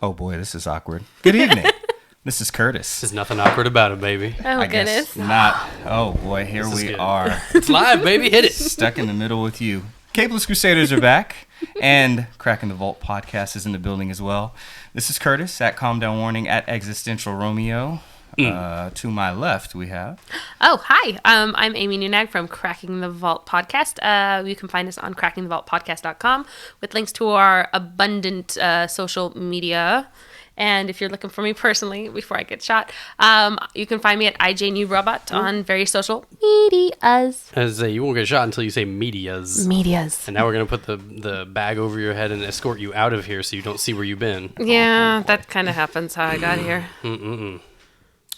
Oh boy, this is awkward. Good evening. This is Curtis. There's nothing awkward about it, baby. Oh, I goodness. guess not. Oh boy, here This is we good. are. It's live, baby. Hit it. Stuck in the middle with you. Capeless Crusaders are back, and Cracking the Vault podcast is in the building as well. This is Curtis at Calm Down Warning at Existential Romeo. To my left, we have... Oh, hi. I'm Amy Nunag from Cracking the Vault podcast. You can find us on crackingthevaultpodcast.com with links to our abundant social media. And if you're looking for me personally, before I get shot, you can find me at IJNewRobot on various social medias. As you won't get shot until you say medias. Medias. And now we're going to put the bag over your head and escort you out of here so you don't see where you've been. Yeah, that kind of happens how I got here.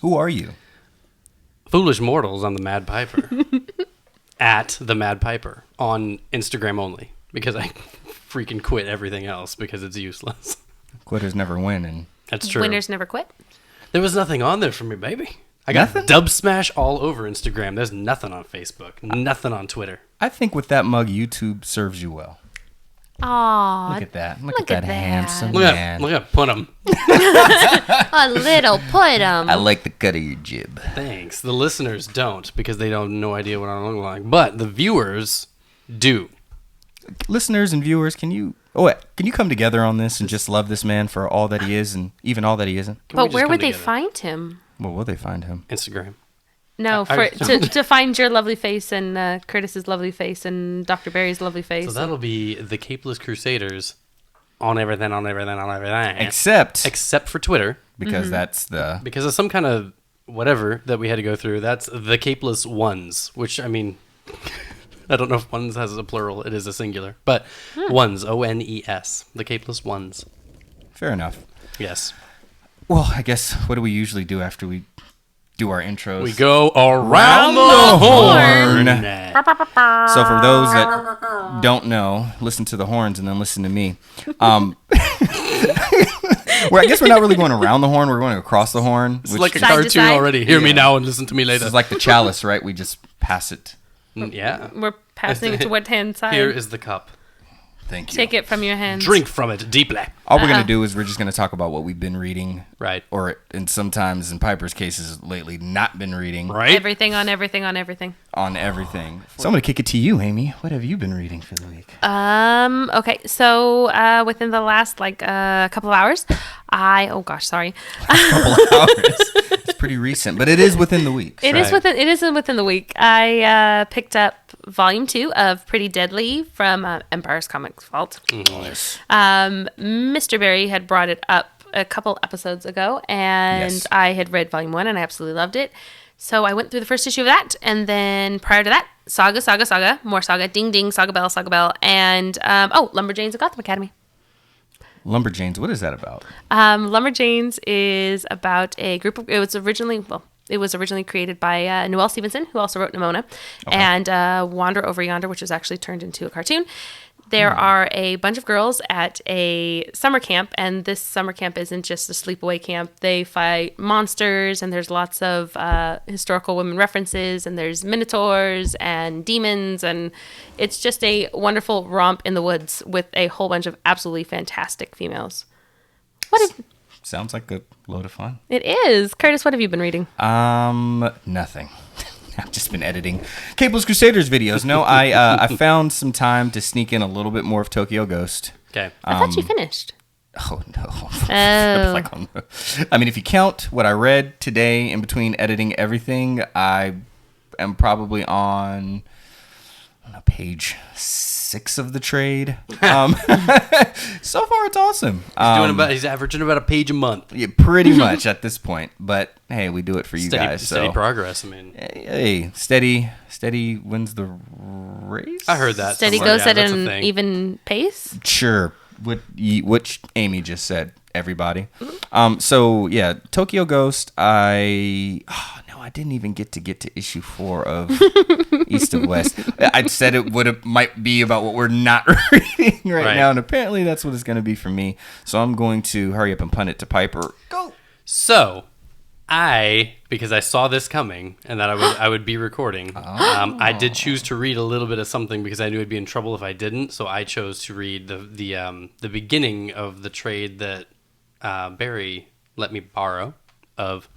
Who are you? Foolish Mortals on the Mad Piper. At the Mad Piper on Instagram only. Because I freaking quit everything else because it's useless. Quitters never win, and That's true. Winners never quit. There was nothing on there for me, baby. I got Nothing? dub smash all over Instagram. There's nothing on Facebook. Nothing on Twitter. I think with that mug, YouTube serves you well. Aww, Look at that. Look look at at that that. handsome Look man. at put 'em. a little put-em. I like the cut of your jib. Thanks. The listeners don't because they don't have no idea what I look like. But the viewers do. Listeners and viewers, can you come together on this and just love this man for all that he is and even all that he isn't? Can we But just where come would they together? find him? Well, will they find him? Instagram. No, to find your lovely face and Curtis's lovely face and Dr. Barry's lovely face. So that'll be the Capeless Crusaders on everything. Except for Twitter. because that's the... Because of some kind of whatever that we had to go through. That's the Capeless Ones, which, I mean, I don't know if ones has a plural. It is a singular. But ones, O-N-E-S. The Capeless Ones. Fair enough. Yes. Well, I guess, what do we usually do after we do our intros? We go around the horn. So for those that don't know, listen to the horns and then listen to me. Well, I guess we're not really going around the horn. We're going across the horn. It's like a Side to cartoon side? already. Hear me Yeah. now and listen to me This later. is like the chalice, right? We just pass it. Yeah. We're passing it to what hand side? Here is the cup. Thank you. Take it from your hands. Drink from it deeply. All we're going to do is we're just going to talk about what we've been reading. Right. Or, and sometimes in Piper's cases lately, not been reading Right? Everything on everything on everything. on everything. So I'm going to kick it to you, Amy. What have you been reading for the week? Okay, so within the last couple of hours, oh gosh, sorry. Couple of hours. It's pretty recent, but it is within the week. It is Right. within the week. I picked up volume 2 of Pretty Deadly from Empire's Comics Vault. Nice. Mr. Barry had brought it up a couple episodes ago, and Yes. I had read volume 1 and I absolutely loved it. So I went through the first issue of that, and then prior to that, Saga, more Saga, Ding Ding, Saga Bell, and Lumberjanes of Gotham Academy. Lumberjanes, what is that about? Lumberjanes is about a group of, it was originally created by Noelle Stevenson, who also wrote Nimona, and Wander Over Yonder, which was actually turned into a cartoon. There are a bunch of girls at a summer camp, and this summer camp isn't just a sleepaway camp. They fight monsters, and there's lots of historical women references, and there's minotaurs and demons, and it's just a wonderful romp in the woods with a whole bunch of absolutely fantastic females. Sounds like a load of fun. It is. Curtis, what have you been reading? Nothing. I've just been editing Capeless Crusaders videos. No, I found some time to sneak in a little bit more of Tokyo Ghost. Okay. I thought you finished. Oh, no. Oh. I mean, if you count what I read today in between editing everything, I am probably on page 6 of the trade. So far, it's awesome. He's averaging about a page a month. Yeah, pretty much at this point. But hey, we do it for you guys. Steady So progress. I mean, hey, steady wins the race. I heard that. Steady somewhere. goes Yeah, at that's a an thing. even pace. Sure, which Amy just said. Everybody. So yeah, Tokyo Ghost. I didn't even get to issue 4 of East of West. I said it might be about what we're not reading right now, and apparently that's what it's going to be for me. So I'm going to hurry up and punt it to Piper. Go. So, because I saw this coming and that I would be recording, I did choose to read a little bit of something because I knew I'd be in trouble if I didn't. So I chose to read the beginning of the trade that Barry let me borrow of.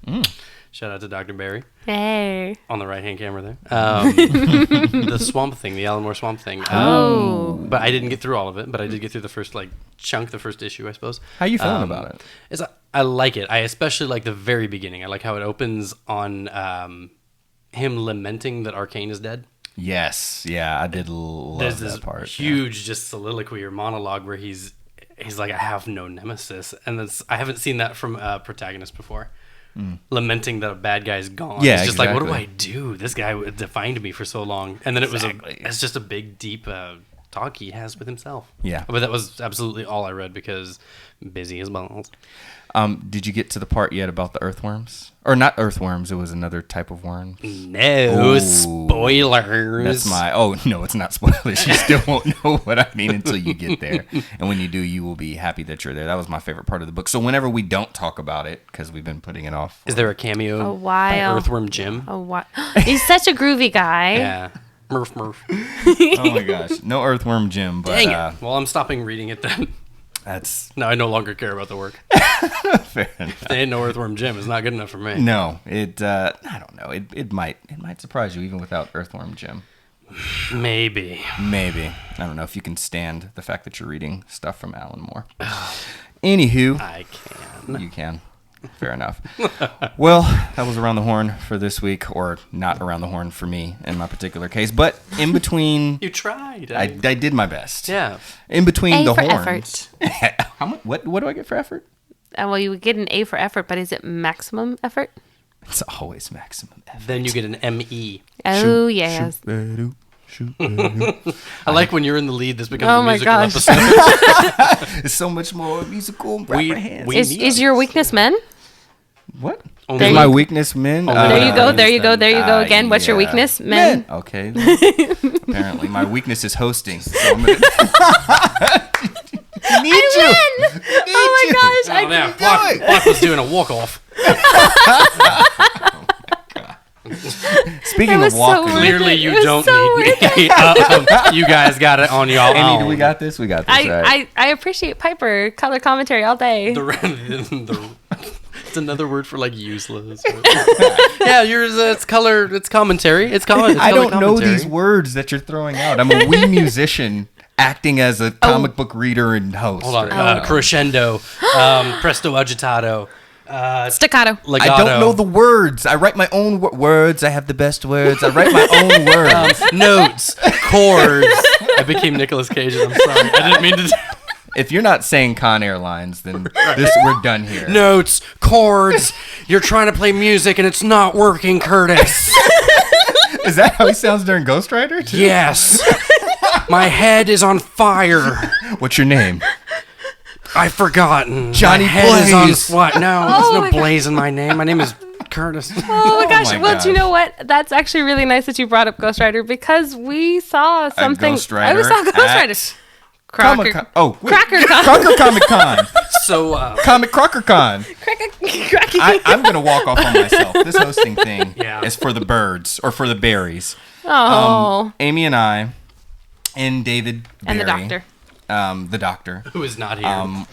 Shout out to Dr. Barry. Hey. On the right-hand camera there. The Swamp Thing, the Alan Moore Swamp Thing. But I didn't get through all of it, but I did get through the first chunk, the first issue, I suppose. How you feeling about it? I like it. I especially like the very beginning. I like how it opens on him lamenting that Arcane is dead. Yes. Yeah, I did love There's that this part. huge just soliloquy or monologue where he's like, I have no nemesis. And I haven't seen that from a protagonist before. Lamenting that a bad guy's gone. Yeah, it's just exactly. like, what do I do? This guy defined me for so long. And then it's just a big, deep talk he has with himself. Yeah. But that was absolutely all I read because busy as balls. Did you get to the part yet about the earthworms? Or not earthworms, it was another type of worm. No, spoilers. That's no, it's not spoilers. You still won't know what I mean until you get there. And when you do, you will be happy that you're there. That was my favorite part of the book. So whenever we don't talk about it, because we've been putting it off. Is there a cameo A while. by Earthworm Jim? Oh, what? He's such a groovy guy. Yeah. Murph. Oh my gosh. No Earthworm Jim, but Dang it. Well, I'm stopping reading it then. That's No, I no longer care about the work. fair enough. There ain't no Earthworm Jim. It's not good enough for me. No, I don't know. It might surprise you even without Earthworm Jim. Maybe. Maybe. I don't know if you can stand the fact that you're reading stuff from Alan Moore. Anywho, I can. you can. Fair enough. Well, that was Around the Horn for this week, or not Around the Horn for me in my particular case. But in between, You tried. I did my best. Yeah. In between A the for horns. How much? What do I get for effort? Well, you would get an A for effort, but is it maximum effort? It's always maximum effort. Then you get an ME. Oh, yes. I like when you're in the lead. This becomes Oh a my musical gosh. It's so much more musical. We- rapper hands. we- Is your weakness men? What? Only Is There my you- weakness men? There There you go. nice There you go. There you go again. What's your yeah. weakness? Men. Okay. Apparently, my weakness is hosting. So I'm gonna... I need you. Oh my gosh. Oh, yeah. do it. Block was doing a walk-off. Speaking That was of so walking, weird. Clearly, It you was don't so need me. You guys got it on y'all Amy, own. do we got this? We got this, right? I appreciate Piper color commentary all day. It's another word for like useless. Yeah, yours. It's color. It's commentary. It's comment. I don't know these words that you're throwing out. I'm a wee musician acting as a comic book reader and host. Hold on. right now. Crescendo. Presto agitato. Staccato. Legato. I don't know the words. I write my own words. I have the best words. I write my own words. Notes. Chords. I became Nicolas Cage. And I'm sorry. I didn't mean to. If you're not saying Con Airlines, then we're done here. Notes. Chords. You're trying to play music and it's not working, Curtis. Is that how he sounds during Ghost Rider? too? Yes. My head is on fire. What's your name? I've forgotten. Johnny My head is on Blaze. fire. No, Oh there's my no Blaze in my name. My name is Curtis. Oh my gosh. my Well, do you gosh. know what? That's actually really nice that you brought up Ghost Rider because we saw something. Ghost Rider we saw Ghost at Rider. Comic-Con. Oh, wait. CrockerCon. Crocker Comic Con. So, CrockerCon. Cracker. I'm going to walk off on myself. This hosting thing Yeah. is for the birds or for the berries. Oh. Amy and I and David And the Berry, doctor. The doctor. who is not here?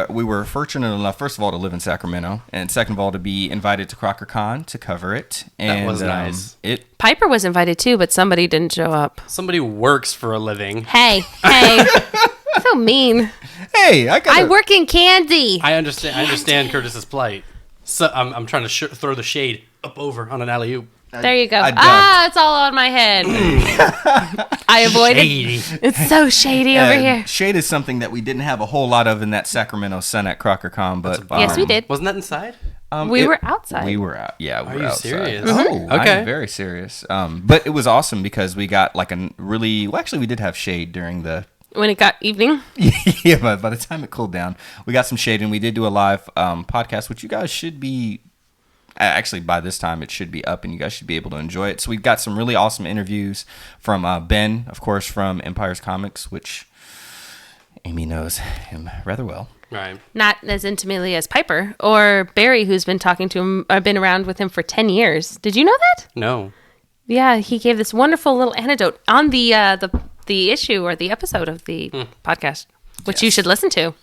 We were fortunate enough, first of all, to live in Sacramento, and second of all, to be invited to CrockerCon to cover it. And, That was nice. Piper was invited too, but somebody didn't show up. Somebody works for a living. Hey. So mean. Hey, I work in candy. I understand Curtis's plight. So I'm trying to throw the shade up over on an alley-oop. There you go. I dubbed. It's all on my head. I avoided. Shady. It's so shady over here. Shade is something that we didn't have a whole lot of in that Sacramento sun at CrockerCon, but Yes, we did. Wasn't that inside? We were outside. We were out. Yeah, we Are were you outside. serious? Oh, Okay. I'm very serious. But it was awesome because we got like actually we did have shade during the When it got evening. yeah, but by the time it cooled down, we got some shade and we did do a live podcast, which you guys should be. Actually, by this time, it should be up and you guys should be able to enjoy it. So we've got some really awesome interviews from Ben, of course, from Empire's Comics, which Amy knows him rather well. Right. Not as intimately as Piper or Barry, who's been talking to him. I've been around with him for 10 years. Did you know that? No. Yeah, he gave this wonderful little anecdote on the issue or the episode of the podcast, which you should listen to.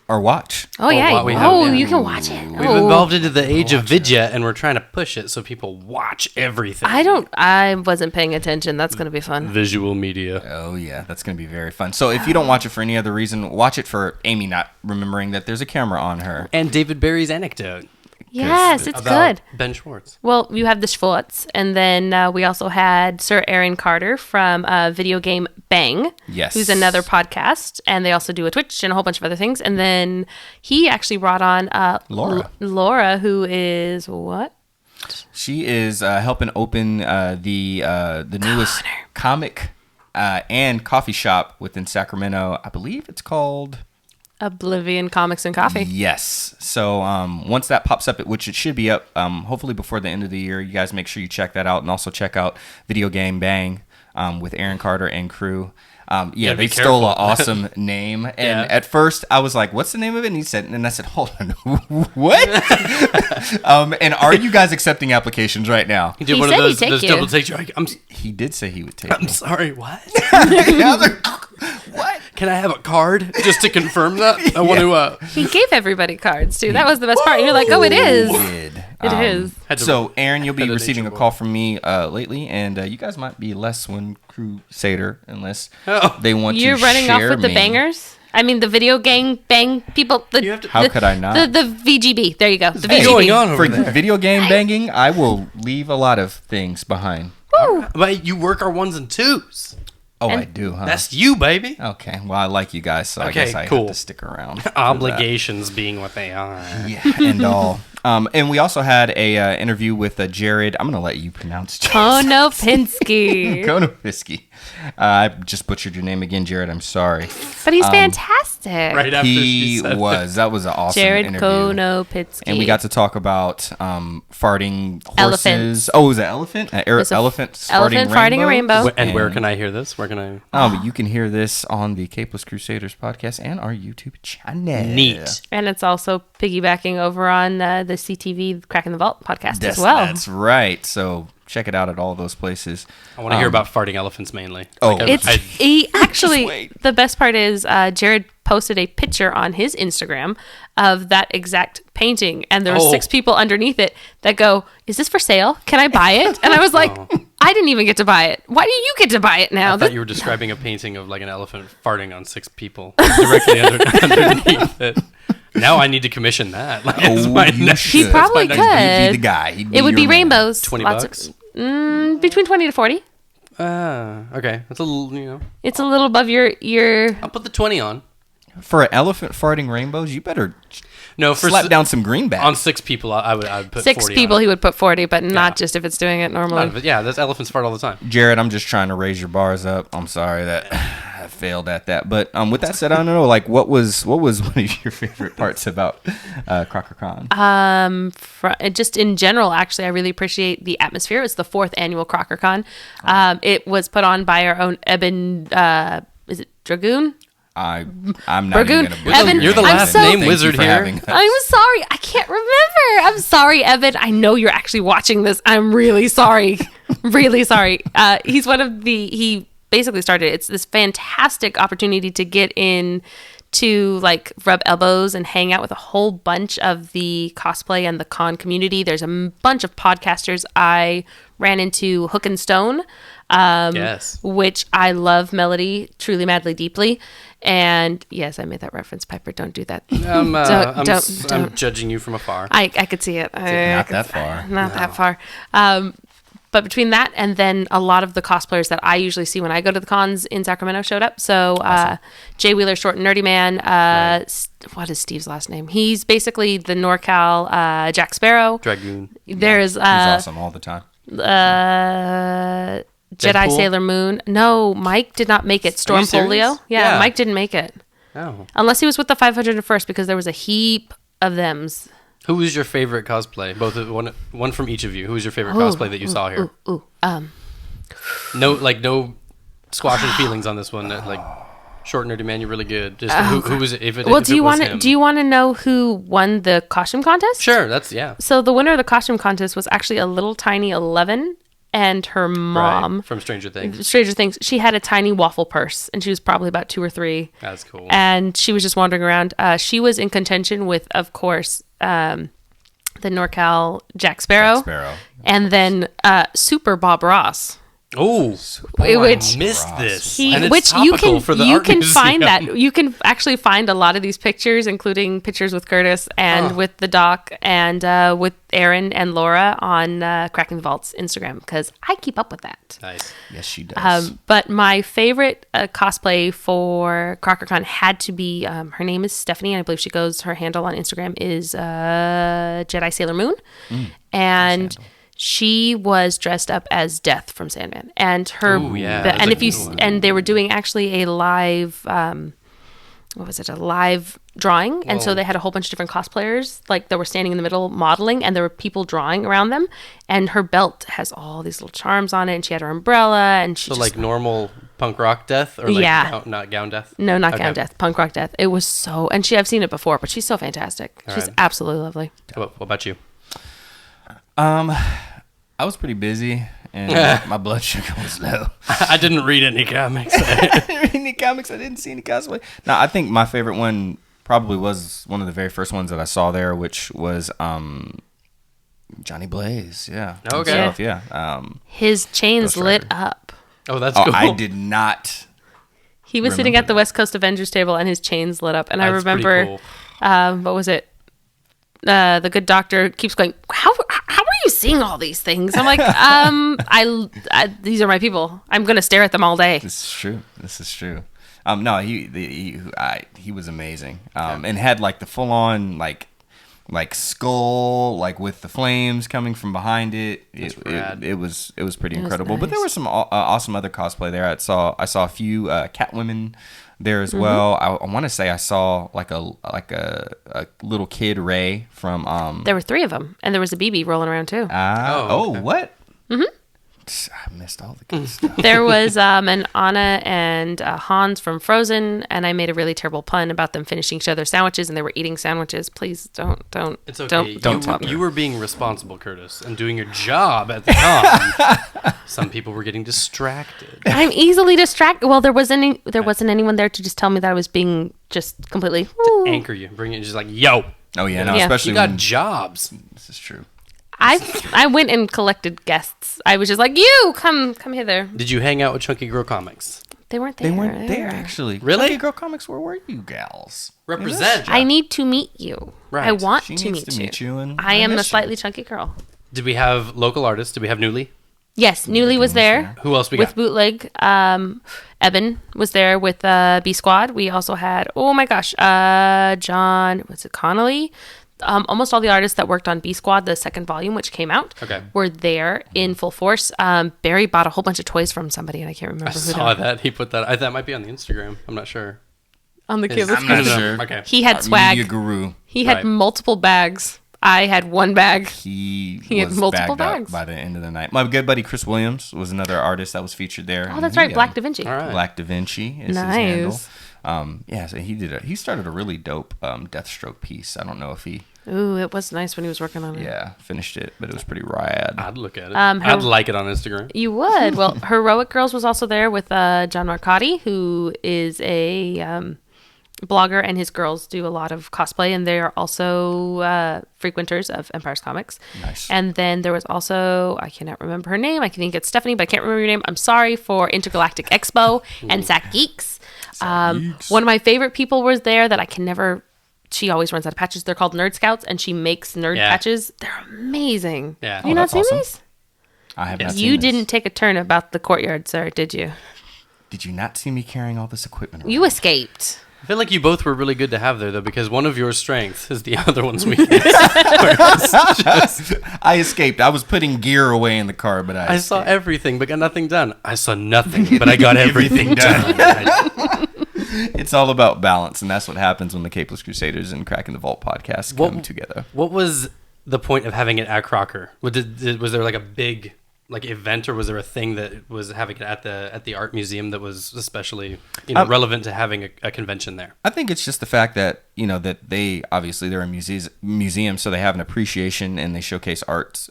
or watch. Oh, yeah. what we have, Oh, yeah. you can watch it. We've Oh. evolved into the age of vidya, and we're trying to push it so people watch everything. I wasn't paying attention. That's going to be fun. Visual media. Oh yeah, that's gonna be very fun. So if you don't watch it for any other reason, watch it for Amy not remembering that there's a camera on her. And David Barry's anecdote. Yes, it's about good. Ben Schwartz. Well, you have the Schwartz, and then we also had Sir Aaron Carter from Video Game Bang. Yes. Who's another podcast, and they also do a Twitch and a whole bunch of other things. And then he actually brought on Laura. Laura, who is what? She is helping open the newest comic and coffee shop within Sacramento. I believe it's called Oblivion Comics and Coffee. Yes. So once that pops up, which it should be up hopefully before the end of the year, you guys make sure you check that out, and also check out Video Game Bang with Aaron Carter and crew. They stole an awesome name, and at first I was like, "What's the name of it?" And he said, and I said, "Hold on, what?" And are you guys accepting applications right now? He did He one said of those, he'd take those you. double takes. He did say he would take I'm me. sorry, what? What? Can I have a card just to confirm that? I want to. He gave everybody cards too. That was the best part. You're like, oh, it is. It is. So, Aaron, you'll be Had a receiving a nature call from me lately, and you guys might be less one Crusader unless Oh. they want You're to running share off with the me. bangers. I mean, the video gang bang people. You have to- How could I not? The VGB. There you go. The What's VGB. going on over For there? video game banging, I will leave a lot of things behind. But you work our ones and twos. Oh, And I do, huh? That's you, baby. Okay. Well, I like you guys, so I Okay, guess I cool. have to stick around. for that. Obligations being what they are. Yeah, and all. And we also had a interview with Jared. I'm going to let you pronounce Konopinski. Konopisky. I just butchered your name again, Jared. I'm sorry. But he's fantastic. Right after she He said was. That was an awesome Jared interview. Konopinski. And we got to talk about farting horses. Elephants. Oh, was it elephant? It's a Elephant elephant farting a rainbow. And where can I hear this? Where can I? You can hear this on the Capeless Crusaders podcast and our YouTube channel. Neat. And it's also piggybacking over on the CTV Cracking the Vault podcast as well. That's right. So check it out at all those places. I want to hear about farting elephants mainly. Oh. He actually, wait. the best part is Jared posted a picture on his Instagram of that exact painting, and there were 6 people underneath it that go, "Is this for sale? Can I buy it?" And I was like, I didn't even get to buy it. Why do you get to buy it now? I thought you were describing a painting of like an elephant farting on 6 people directly underneath it. Now I need to commission that. Like, it's my you next- should. He probably That's my next- He'd be could. the guy. He'd It would your be man. rainbows. $20? Between 20 to 40. Okay. That's a little, It's a little above your I'll put the 20 on. For an elephant farting rainbows, you better No, for slap down some greenbacks. on 6 people, I would put 6 40 people. on. He would put 40, but not just if it's doing it normally. Yeah, that's elephants fart all the time. Jared, I'm just trying to raise your bars up. I'm sorry that I failed at that. But with that said, I don't know. Like, what was one of your favorite parts about CrockerCon? Just in general, actually, I really appreciate the atmosphere. It's the 4th annual CrockerCon. It was put on by our own Eben. Is it Dragoon? I'm not Dragoon. even going to Evan, You're the I'm last so- name Thank you wizard for here. having us. I'm sorry. I can't remember. I'm sorry, Evan. I know you're actually watching this. I'm really sorry. Really sorry. He's one of he basically started. It's this fantastic opportunity to get in to like rub elbows and hang out with a whole bunch of the cosplay and the con community. There's a bunch of podcasters. I ran into Hook and Stone, Yes. which I love Melody truly, madly, deeply. And yes, I made that reference. Piper, don't do that. I'm Don't. judging you from afar. I could see it. Not that far. Not that far. But between that and then a lot of the cosplayers that I usually see when I go to the cons in Sacramento showed up. So Jay Wheeler, Short and Nerdy Man. What is Steve's last name? He's basically the NorCal Jack Sparrow. Dragoon. There's He's awesome all the time. Jedi Deadpool? Sailor Moon. No, Mike did not make it. Storm serious? Polio. Yeah, Yeah. Mike didn't make it. Oh. Unless he was with the 501st because there was a heap of thems. Who was your favorite cosplay? Both of, one from each of you. Who was your favorite cosplay that you saw here? No squashing feelings on this one. Like Short Nerdy Man, you're really good. Just who was it? If it, Well, if do it you was want to him. do you want to know who won the costume contest? Sure, that's yeah. So the winner of the costume contest was actually a little tiny 11, and her mom from Stranger Things. She had a tiny waffle purse, and she was probably about 2 or 3. That's cool. And she was just wandering around. She was in contention with, of course, the NorCal Jack Sparrow. And then Super Bob Ross. Oh, I missed this. Which you can find that. You can actually find a lot of these pictures, including pictures with Curtis and with the doc and with Aaron and Laura on Cracking the Vault's Instagram, because I keep up with that. Nice. Yes, she does. But my favorite cosplay for CrockerCon had to be, her name is Stephanie, and I believe her handle on Instagram is Jedi Sailor Moon. And she was dressed up as Death from Sandman, and her and they were doing actually a live a live drawing, and so they had a whole bunch of different cosplayers that were standing in the middle modeling, and there were people drawing around them, and her belt has all these little charms on it, and she had her umbrella, and she like normal punk rock Death, or not gown Death. No, not gown Death, punk rock Death. It was so, and I've seen it before, but she's so fantastic. She's absolutely lovely. What about you? I was pretty busy, and my blood sugar was low. I didn't read any comics. I didn't read any comics. I didn't see any cosplay. No, I think my favorite one probably was one of the very first ones that I saw there, which was Johnny Blaze. Yeah. Okay. Himself, yeah. His chains lit up. Oh, that's cool. I did not. He was sitting at the West Coast Avengers table, and his chains lit up. And I remember, cool. What was it? The good doctor keeps going, how are you seeing all these things? I'm like, these are my people. I'm going to stare at them all day. This is true. No, he was amazing. And had the full on skull, with the flames coming from behind it. It was pretty incredible. Nice. But there was some awesome other cosplay there. I saw a few Catwomen there as well. I want to say I saw a little kid Ray from There were 3 of them, and there was a BB rolling around too. Okay. What? I missed all the good stuff. There was an Anna and Hans from Frozen, and I made a really terrible pun about them finishing each other's sandwiches, and they were eating sandwiches. Please don't. It's okay. Don't. You were being responsible, Curtis, and doing your job at the time. Some people were getting distracted. I'm easily distracted. Well, there wasn't anyone there to just tell me that I was being just completely to anchor you, bring it just yo. Oh yeah, no, especially you got jobs. This is true. I went and collected guests. I was just like, you come hither. Did you hang out with Chunky Girl Comics? They weren't there. They weren't there actually. Really? Chunky Girl Comics, where were you gals? Represent. I need to meet you. Right. I want She to needs meet you. And I am a miss slightly you. chunky girl. Did we have local artists? Did we have Newly? Yes, Newly was there. Who else we with got? Bootleg. Eben was there with B Squad. We also had John, was it Connolly? Almost all the artists that worked on B Squad, the second volume, which came out, were there in full force. Barry bought a whole bunch of toys from somebody, and I can't remember I who. saw that. He put that. That might be on the Instagram. I'm not sure. On the Capeless I'm not Crusaders. sure. Okay. He had swag. Media guru. He had multiple bags. I had one bag. He had was multiple bagged bags. up by the end of the night. My good buddy Chris Williams was another artist that was featured there. Oh, that's right, Black Da Vinci. All right. Black Da Vinci is his handle. So he started a really dope Deathstroke piece. I don't know if he Ooh, it was nice when he was working on it. finished it, but it was pretty rad. I'd look at it. I'd like it on Instagram. You would. Well, Heroic Girls was also there with John Marcotti, who is a blogger, and his girls do a lot of cosplay, and they are also frequenters of Empire's Comics. Nice. And then there was also, I cannot remember her name. I think it's Stephanie, but I can't remember your name. I'm sorry, for Intergalactic Expo and Sac Geeks. One of my favorite people was there that I can never... She always runs out of patches. They're called Nerd Scouts, and she makes nerd patches. They're amazing. Yeah. Have you not seen these? I have not seen You this. didn't take a turn about the courtyard, sir, did you? Did you not see me carrying all this equipment around? You escaped. I feel like you both were really good to have there, though, because one of your strengths is the other one's weakness. I escaped. I was putting gear away in the car, but I saw everything, but got nothing done. I saw nothing, but I got everything done. It's all about balance, and that's what happens when the Capeless Crusaders and Cracking the Vault podcast come together. What was the point of having it at Crocker? Was there like a big event, or was there a thing that was having it at the art museum that was especially relevant to having a convention there? I think it's just the fact that that they're a museum, so they have an appreciation and they showcase art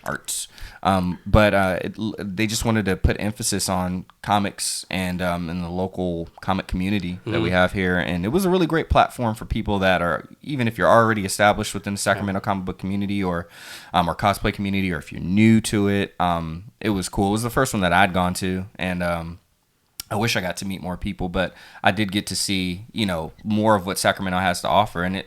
arts. They just wanted to put emphasis on comics and in the local comic community that we have here. And it was a really great platform for people that are, even if you're already established within the Sacramento comic book community or cosplay community, or if you're new to it. It was cool. It was the first one that I'd gone to, and I wish I got to meet more people, but I did get to see, more of what Sacramento has to offer. And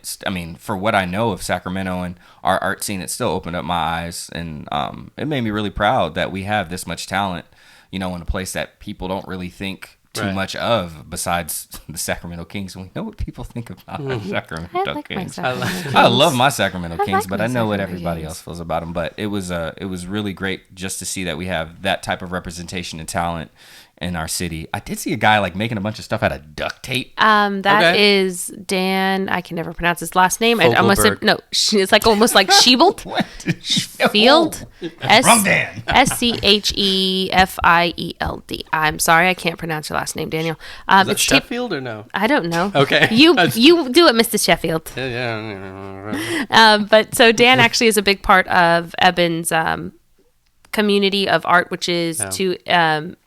for what I know of Sacramento and our art scene, it still opened up my eyes. And it made me really proud that we have this much talent, in a place that people don't really think too much of besides the Sacramento Kings. And we know what people think about Sacramento Kings. I love my Sacramento Kings, but I know what everybody else feels about them. But it was really great just to see that we have that type of representation and talent in our city. I did see a guy making a bunch of stuff out of duct tape. That is Dan. I can never pronounce his last name. I almost said no. It's almost like Shebold. What? Field. Wrong Dan. Schefield. I'm sorry, I can't pronounce your last name, Daniel. Is it Sheffield or no? I don't know. Okay. You do it, Mr. Sheffield. Yeah. But so Dan actually is a big part of Eben's community of art, which is to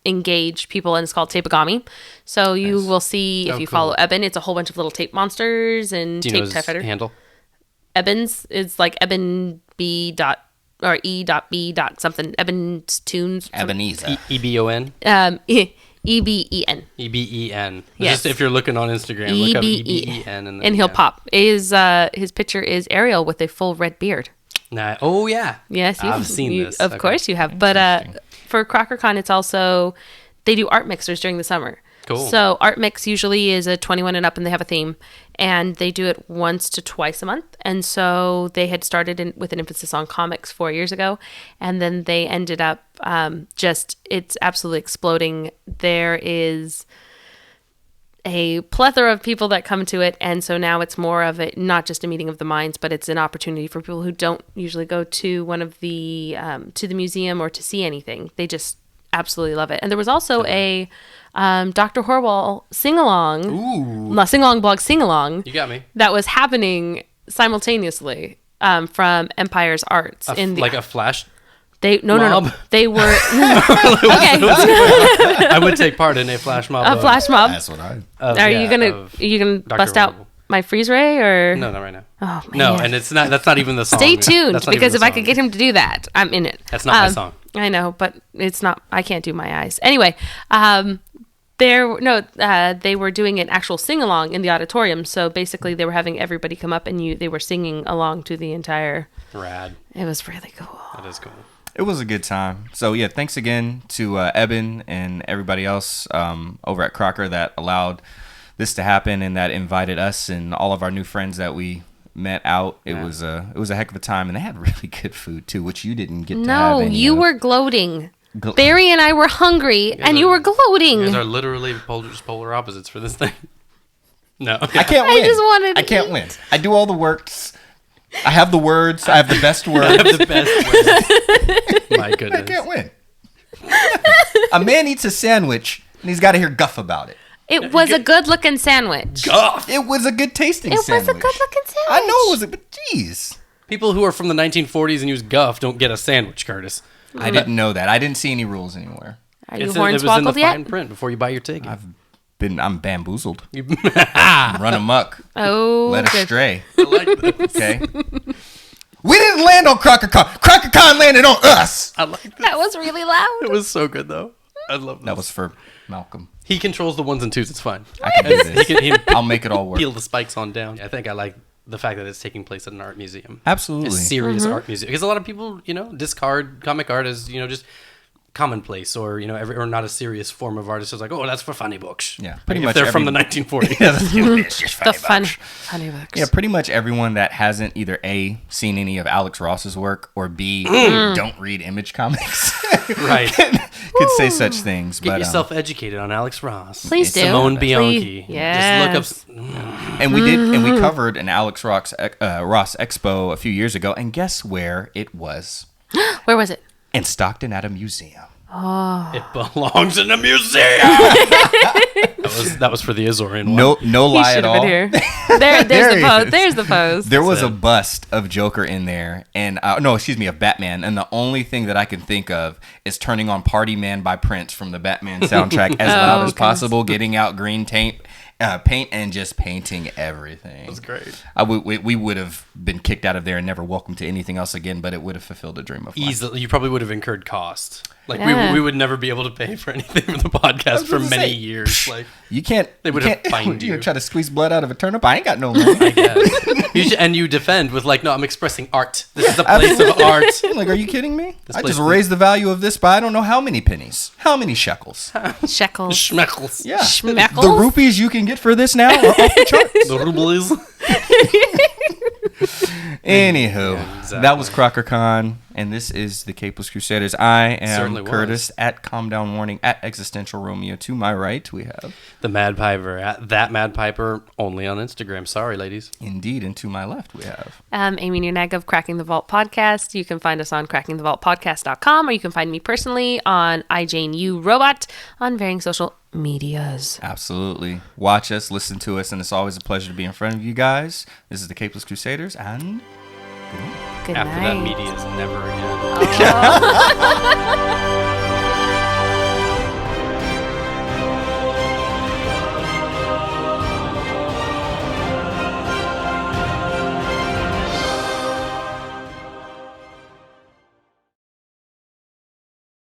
engage people, and it's called Tapeagami. So you will see if you follow Eben, it's a whole bunch of little tape monsters and Do you tape know his TIE fighter. handle? Eben's is like Eben B dot or E dot B dot something. Eben's Tunes. Ebenezer. EBON? EBEN. EBEN. Yes. Just if you're looking on Instagram, look up EBEN. And he'll pop. His picture is Ariel with a full red beard. Nah. Oh, yeah. Yes, I've seen this. Of course you have. But for CrockerCon, it's also, they do art mixers during the summer. Cool. So art mix usually is a 21 and up, and they have a theme. And they do it once to twice a month. And so they had started with an emphasis on comics 4 years ago. And then they ended up it's absolutely exploding. There is a plethora of people that come to it, and so now it's more of it, not just a meeting of the minds, but it's an opportunity for people who don't usually go to one of the to the museum or to see anything. They just absolutely love it. And there was also a Dr. Horwell sing-along, blog sing-along. You got me. That was happening simultaneously from Empire's Arts a flash. No. They were okay. I would take part in a flash mob. A flash mob. That's what I. Are you gonna bust out my freeze ray or no, not right now. Oh man. No, and it's not. That's not even the song. Stay tuned, because if I could get him to do that, I'm in it. That's not my song. I know, but it's not. I can't do my eyes anyway. They were doing an actual sing along in the auditorium. So basically, they were having everybody come up and they were singing along to the entire. Rad. It was really cool. That is cool. It was a good time. So yeah, thanks again to Eben and everybody else over at Crocker that allowed this to happen and that invited us and all of our new friends that we met out. It was a heck of a time, and they had really good food too, which you didn't get to have. No, you were gloating. Barry and I were hungry, and you were gloating. You guys are literally polar opposites for this thing. No, I can't win. I just wanted. I can't win. I do all the works. I have the words. I have the best words. I have the best words. My goodness. I can't win. A man eats a sandwich, and he's got to hear guff about it. It was a good-looking sandwich. Guff. It was a good tasting sandwich. It was a good-looking sandwich. I know it was, but jeez. People who are from the 1940s and use guff don't get a sandwich, Curtis. I didn't know that. I didn't see any rules anywhere. Are you It was in the hornswoggled yet? fine print before you buy your ticket. I'm bamboozled. Run amok. Oh, Led good. astray. I like this. Okay. We didn't land on CrockerCon. CrockerCon landed on us. I like this. That was really loud. It was so good, though. I love this. That was for Malcolm. He controls the ones and twos. It's fine. I can do this. He I'll make it all work. peel the spikes on down. I think I like the fact that it's taking place at an art museum. Absolutely. A serious art museum. Because a lot of people, discard comic art as, just commonplace or, or not a serious form of art. It's just like, oh, that's for funny books. Yeah, Pretty much. If they're from the 1940s. It's just The funny funny books. Yeah, pretty much everyone that hasn't either A, seen any of Alex Ross's work, or B, don't read Image Comics. Right. Could say such things. Get but, yourself educated on Alex Ross. Please do. Simone Please. Bianchi. Yes. Just look up. And we covered an Alex Ross Expo a few years ago, and guess where it was? Where was it? In Stockton at a museum. It belongs in a museum. that was for the Azorian one. No He lie should at have all. been here. There's There the he pose. is. There's the pose. There was That's a it. bust of Joker in there, and of Batman, and the only thing that I can think of is turning on "Party Man" by Prince from the Batman soundtrack as loud as goodness. possible, getting out green paint, and just painting everything. That's great. We would have been kicked out of there and never welcome to anything else again, but it would have fulfilled a dream of life. Easily, you probably would have incurred cost. Like Yeah. we would never be able to pay for anything from the podcast for gonna many say, years. Like You can't. They would you have can't- fined You're you. trying to squeeze blood out of a turnip. I ain't got no money. I guess. And you defend with like, no, I'm expressing art. This is a place of art. Like, are you kidding me? I place just is- raised the value of this by I don't know how many pennies, how many shekels. Shekels. Schmeckles. Yeah, Schmeckles? the rupees you can get for this now are off the charts. The rubles. Anywho, Yeah, exactly. that was CrockerCon, and this is the Capeless Crusaders. I Certainly am was. Curtis at Calm Down Warning at Existential Romeo. To my right, we have The Mad Piper. That Mad Piper only on Instagram. Sorry, ladies. indeed, and to my left we have Amy Nernag of Cracking the Vault Podcast. You can find us on crackingthevaultpodcast.com, or you can find me personally on iJaneURobot on varying social medias. absolutely watch us, listen to us, and it's always a pleasure to be in front of you guys. This is the Capeless Crusaders, and Good After night. that, media is never again.